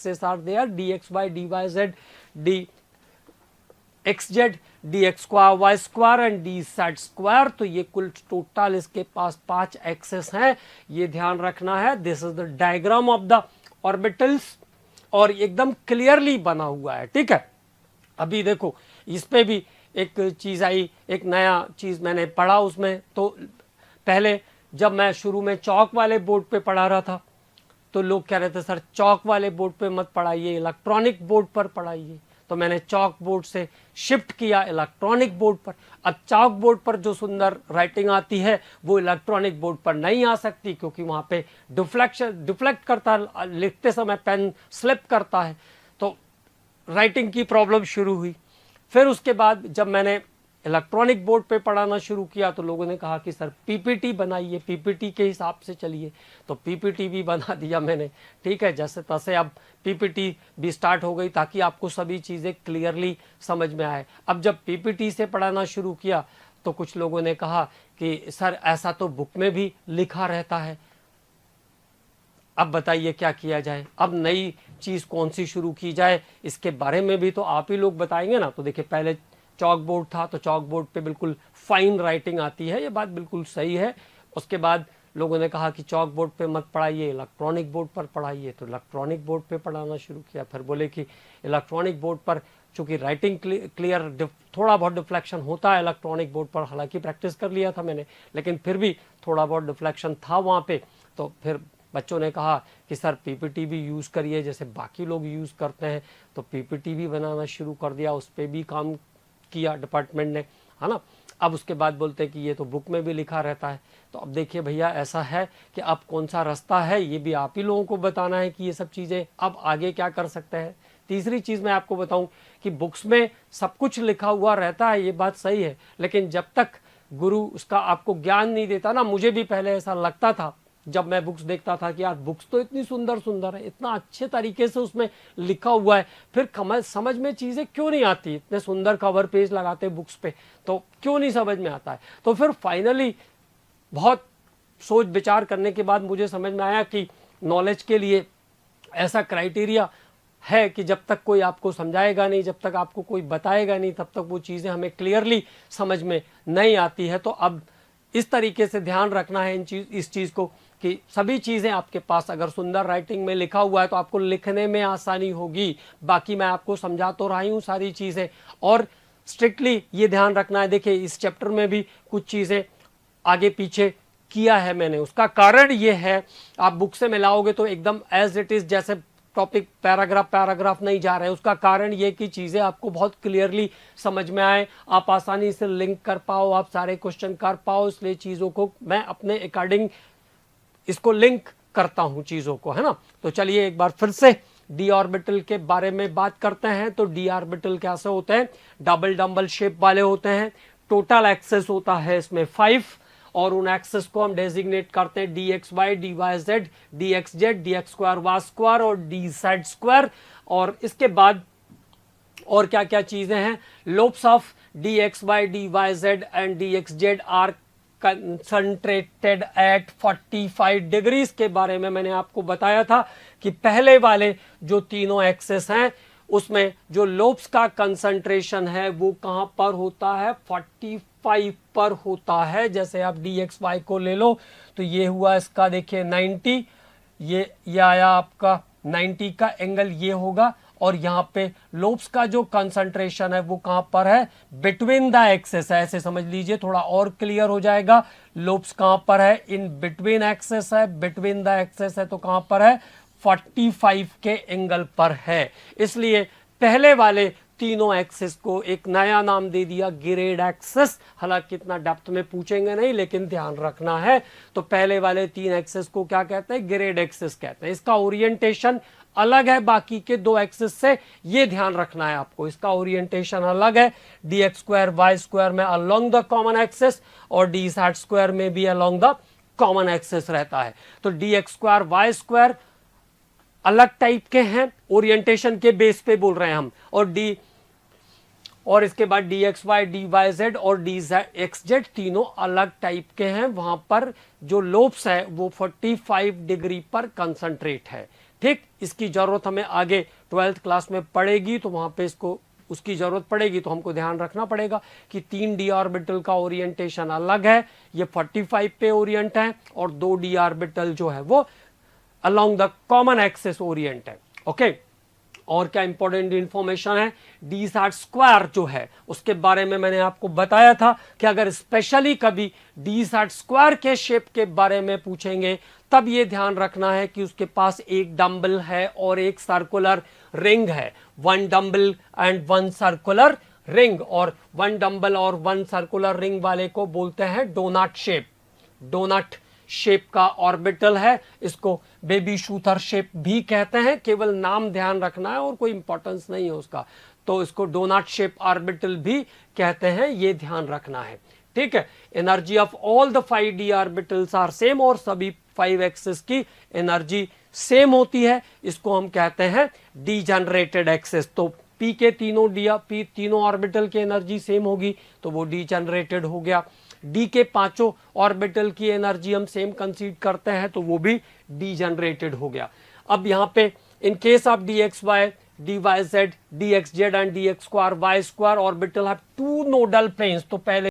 Access are there, dx by dy z, dxz, dx square Y square and D Z square. तो ये कुल total इसके पास 5 access हैं, ये ध्यान रखना है। This is the diagram of the orbitals और एकदम क्लियरली बना हुआ है, ठीक है। अभी देखो इस पे भी एक चीज आई, एक नया चीज मैंने पढ़ा उसमें। तो पहले जब मैं शुरू में चौक वाले बोर्ड पे पढ़ा रहा था तो लोग कह रहे थे सर चौक वाले बोर्ड पे मत पढ़ाइए, इलेक्ट्रॉनिक बोर्ड पर पढ़ाइए। तो मैंने चौक बोर्ड से शिफ्ट किया इलेक्ट्रॉनिक बोर्ड पर। अब चौक बोर्ड पर जो सुंदर राइटिंग आती है वो इलेक्ट्रॉनिक बोर्ड पर नहीं आ सकती, क्योंकि वहाँ पे डिफ्लेक्ट करता है, लिखते समय पेन स्लिप करता है, तो राइटिंग की प्रॉब्लम शुरू हुई। फिर उसके बाद जब मैंने इलेक्ट्रॉनिक बोर्ड पे पढ़ाना शुरू किया तो लोगों ने कहा कि सर पीपीटी बनाइए, पीपीटी के हिसाब से चलिए। तो पीपीटी भी बना दिया मैंने, ठीक है। जैसे तैसे अब पीपीटी भी स्टार्ट हो गई ताकि आपको सभी चीज़ें क्लियरली समझ में आए। अब जब पीपीटी से पढ़ाना शुरू किया तो कुछ लोगों ने कहा कि सर ऐसा तो बुक में भी लिखा रहता है, अब बताइए क्या किया जाए, अब नई चीज़ कौन सी शुरू की जाए, इसके बारे में भी तो आप ही लोग बताएंगे ना। तो देखिए पहले चॉक बोर्ड था तो चॉक बोर्ड पे बिल्कुल फाइन राइटिंग आती है, ये बात बिल्कुल सही है। उसके बाद लोगों ने कहा कि चॉक बोर्ड पे मत पढ़ाइए, इलेक्ट्रॉनिक बोर्ड पर पढ़ाइए। तो इलेक्ट्रॉनिक बोर्ड पे पढ़ाना शुरू किया। फिर बोले कि इलेक्ट्रॉनिक बोर्ड पर चूंकि राइटिंग क्लियर, थोड़ा बहुत डिफ्लेक्शन होता है इलेक्ट्रॉनिक बोर्ड पर, हालांकि प्रैक्टिस कर लिया था मैंने, लेकिन फिर भी थोड़ा बहुत डिफ्लेक्शन था वहाँ पे। तो फिर बच्चों ने कहा कि सर पीपीटी भी यूज़ करिए जैसे बाकी लोग यूज़ करते हैं। तो पीपीटी भी बनाना शुरू कर दिया, उस पर भी काम किया डिपार्टमेंट ने, है ना। अब उसके बाद बोलते हैं कि ये तो बुक में भी लिखा रहता है। तो अब देखिए भैया ऐसा है कि अब कौन सा रास्ता है ये भी आप ही लोगों को बताना है कि ये सब चीज़ें अब आगे क्या कर सकते हैं। तीसरी चीज़ मैं आपको बताऊं कि बुक्स में सब कुछ लिखा हुआ रहता है, ये बात सही है, लेकिन जब तक गुरु उसका आपको ज्ञान नहीं देता ना, मुझे भी पहले ऐसा लगता था जब मैं बुक्स देखता था कि यार बुक्स तो इतनी सुंदर सुंदर है, इतना अच्छे तरीके से उसमें लिखा हुआ है, फिर समझ में चीज़ें क्यों नहीं आती, इतने सुंदर कवर पेज लगाते बुक्स पे तो क्यों नहीं समझ में आता है। तो फिर फाइनली बहुत सोच विचार करने के बाद मुझे समझ में आया कि नॉलेज के लिए ऐसा क्राइटेरिया है कि जब तक कोई आपको समझाएगा नहीं, जब तक आपको कोई बताएगा नहीं, तब तक वो चीज़ें हमें क्लियरली समझ में नहीं आती है। तो अब इस तरीके से ध्यान रखना है इस चीज़ को कि सभी चीज़ें आपके पास अगर सुंदर राइटिंग में लिखा हुआ है तो आपको लिखने में आसानी होगी। बाकी मैं आपको समझा तो रही हूँ सारी चीज़ें, और स्ट्रिक्टली ये ध्यान रखना है। देखिए इस चैप्टर में भी कुछ चीज़ें आगे पीछे किया है मैंने, उसका कारण ये है, आप बुक से मिलाओगे तो एकदम एज इट इज़ जैसे टॉपिक पैराग्राफ नहीं जा रहे हैं। उसका कारण ये कि चीज़ें आपको बहुत क्लियरली समझ में आए, आप आसानी से लिंक कर पाओ, आप सारे क्वेश्चन कर पाओ, इसलिए चीज़ों को मैं अपने अकॉर्डिंग इसको लिंक करता हूं चीज़ों को, है ना। तो चलिए एक बार फिर से डी ऑर्बिटल के बारे में बात करते हैं। तो डी ऑर्बिटल कैसे होते हैं, डबल डबल शेप वाले होते हैं। टोटल एक्सेस होता है इसमें 5, और उन एक्सेस को हम डेजिग्नेट करते हैं D x Y, D Y Z, D x Z, D x square Y square और डी जेड स्क्वायर। और इसके बाद और क्या क्या चीज़ें हैं, lobes of D x Y, D Y Z and D x Z are concentrated at 45 degrees के बारे में मैंने आपको बताया था कि पहले वाले जो तीनों एक्सेस हैं उसमें जो लोब्स का कंसंट्रेशन है वो कहां पर होता है, 45 पर होता है। जैसे आप डी एक्स वाई को ले लो तो ये हुआ इसका देखिए 90, ये आया आपका 90 का एंगल ये होगा, और यहाँ पे लोब्स का जो कंसंट्रेशन है वो कहाँ पर है, बिटवीन द एक्सेस है। ऐसे समझ लीजिए थोड़ा और क्लियर हो जाएगा। लोब्स कहाँ पर है, इन बिटवीन एक्सेस है, बिटवीन द एक्सेस है तो कहाँ पर है, 45 के एंगल पर है। इसलिए पहले वाले तीनों एक्सेस को एक नया नाम दे दिया ग्रेड एक्सेस। हालांकि इतना डेप्थ में पूछेंगे नहीं, लेकिन ध्यान रखना है। तो पहले वाले 3 एक्सेस को क्या कहते हैं, ग्रेड एक्सेस कहते हैं। इसका ओरिएंटेशन अलग है बाकी के 2 एक्सेस से, ये ध्यान रखना है आपको। इसका ओरिएंटेशन अलग है, d x square Y square में अलोंग द कॉमन एक्सेस और डी जेड स्क्वायर में भी अलोंग द कॉमन एक्सेस रहता है। तो d x square Y square अलग टाइप के हैं, ओरिएंटेशन के बेस पे बोल रहे हैं हम, और इसके बाद d x Y, D Y z और डी एक्स जेड तीनों अलग टाइप के हैं। वहां पर जो लोब्स है वो 45 डिग्री पर कंसंट्रेट है। ठीक, इसकी जरूरत हमें आगे 12th क्लास में पड़ेगी, तो वहां पे इसको उसकी जरूरत पड़ेगी, तो हमको ध्यान रखना पड़ेगा कि 3 d ऑर्बिटल का ओरिएंटेशन अलग है, ये 45 पे ओरिएंट है, और 2 d ऑर्बिटल जो है वो along the common axis Orient है। ओके, और क्या इंपॉर्टेंट इंफॉर्मेशन है, डी सैट स्क्वायर जो है उसके बारे में मैंने आपको बताया था कि अगर स्पेशली कभी डी सैट स्क्वायर के शेप के बारे में पूछेंगे तब ये ध्यान रखना है कि उसके पास एक डंबल है और एक सर्कुलर रिंग है, 1 डंबल एंड 1 सर्कुलर रिंग, और 1 डंबल और 1 सर्कुलर रिंग वाले को बोलते हैं डोनट शेप। डोनट शेप का ऑर्बिटल है, इसको बेबी शूटर शेप भी कहते हैं, केवल नाम ध्यान रखना है और कोई इंपॉर्टेंस नहीं है उसका, तो इसको डोनट शेप ऑर्बिटल भी कहते हैं, ये ध्यान रखना है। ठीक है, energy of all the 5d orbitals are same, और सभी 5 एक्सिस की एनर्जी सेम होती है, इसको हम कहते हैं डीजनरेटेड एक्सिस। तो p के तीनों ऑर्बिटल की एनर्जी सेम होगी तो वो डीजनरेटेड हो गया। डी के 5 ऑर्बिटल की एनर्जी हम सेम कंसीडर करते हैं तो वो भी डीजनरेटेड हो गया। अब यहाँ पे in case of D x y, dy z, dxz and dx square y square orbital have 2 nodal planes, तो पहले